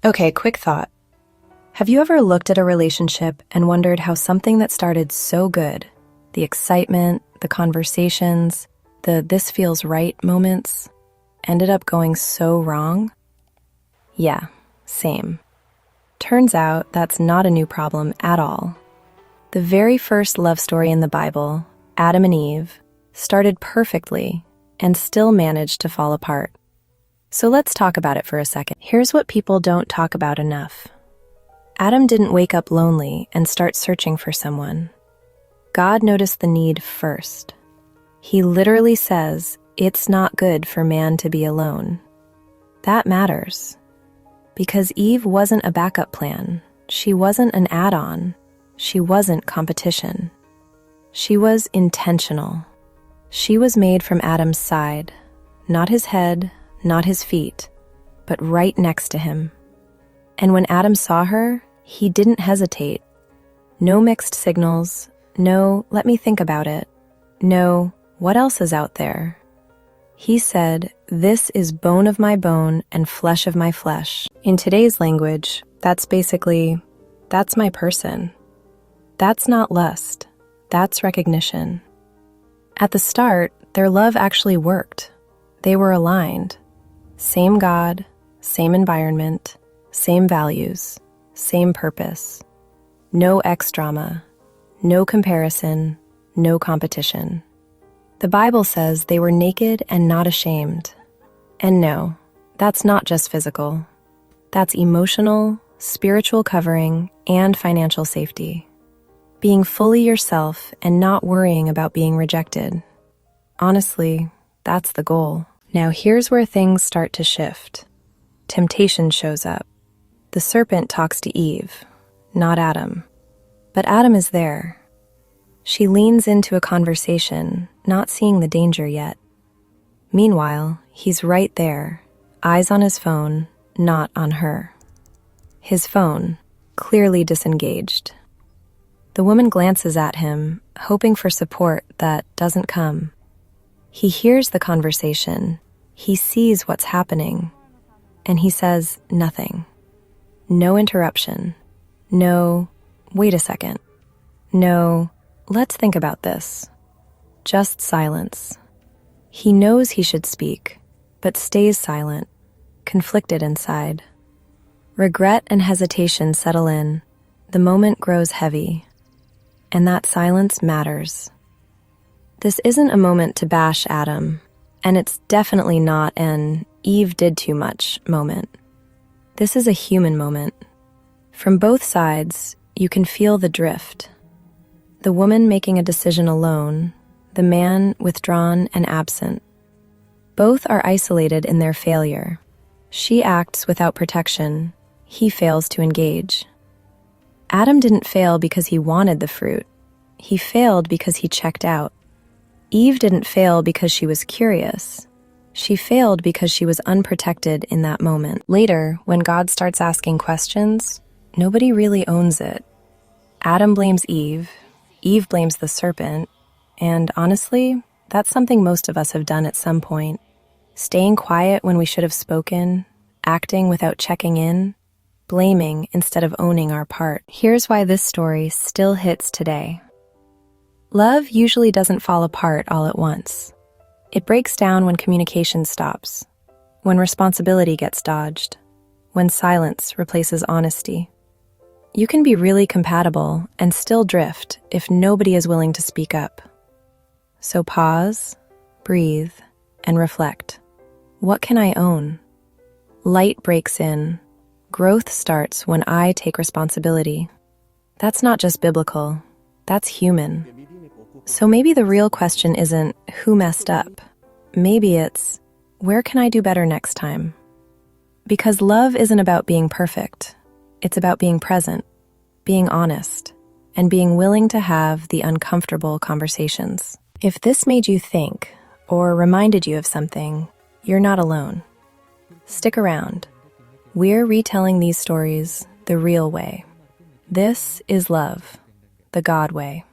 Okay, quick thought. Have you ever looked at a relationship and wondered how something that started so good, the excitement, the conversations, the this feels right moments, ended up going so wrong? Yeah, same. Turns out that's not a new problem at all. The very first love story in the Bible, Adam and Eve, started perfectly and still managed to fall apart. So let's talk about it for a second. Here's what people don't talk about enough. Adam didn't wake up lonely and start searching for someone. God noticed the need first. He literally says, "It's not good for man to be alone." That matters. Because Eve wasn't a backup plan. She wasn't an add-on. She wasn't competition. She was intentional. She was made from Adam's side, not his head, not his feet, but right next to him. And when Adam saw her, he didn't hesitate. No mixed signals, no, let me think about it, no, what else is out there? He said, "This is bone of my bone and flesh of my flesh." In today's language, that's basically, that's my person. That's not lust, that's recognition. At the start, their love actually worked. They were aligned. Same God, same environment, same values, same purpose. No ex-drama, no comparison, no competition. The Bible says they were naked and not ashamed. And no, that's not just physical. That's emotional, spiritual covering, and financial safety. Being fully yourself and not worrying about being rejected. Honestly, that's the goal. Now here's where things start to shift. Temptation shows up. The serpent talks to Eve, not Adam. But Adam is there. She leans into a conversation, not seeing the danger yet. Meanwhile, he's right there, eyes on his phone, not on her. His phone, clearly disengaged. The woman glances at him, hoping for support that doesn't come. He hears the conversation, he sees what's happening, and he says nothing. No interruption. No, wait a second. No, let's think about this. Just silence. He knows he should speak, but stays silent, conflicted inside. Regret and hesitation settle in. The moment grows heavy. And that silence matters. This isn't a moment to bash Adam, and it's definitely not an "Eve did too much" moment. This is a human moment. From both sides, you can feel the drift. The woman making a decision alone, the man withdrawn and absent. Both are isolated in their failure. She acts without protection. He fails to engage. Adam didn't fail because he wanted the fruit. He failed because he checked out. Eve didn't fail because she was curious. She failed because she was unprotected in that moment. Later, when God starts asking questions, nobody really owns it. Adam blames Eve blames the serpent, and honestly, that's something most of us have done at some point. Staying quiet when we should have spoken, acting without checking in, blaming instead of owning our part. Here's why this story still hits today. Love usually doesn't fall apart all at once. It breaks down when communication stops, when responsibility gets dodged, when silence replaces honesty. You can be really compatible and still drift if nobody is willing to speak up. So pause, breathe, and reflect. What can I own? Light breaks in. Growth starts when I take responsibility. That's not just biblical, that's human. So maybe the real question isn't who messed up. Maybe it's, where can I do better next time? Because love isn't about being perfect. It's about being present, being honest, and being willing to have the uncomfortable conversations. If this made you think or reminded you of something, you're not alone. Stick around. We're retelling these stories the real way. This is love, the God way.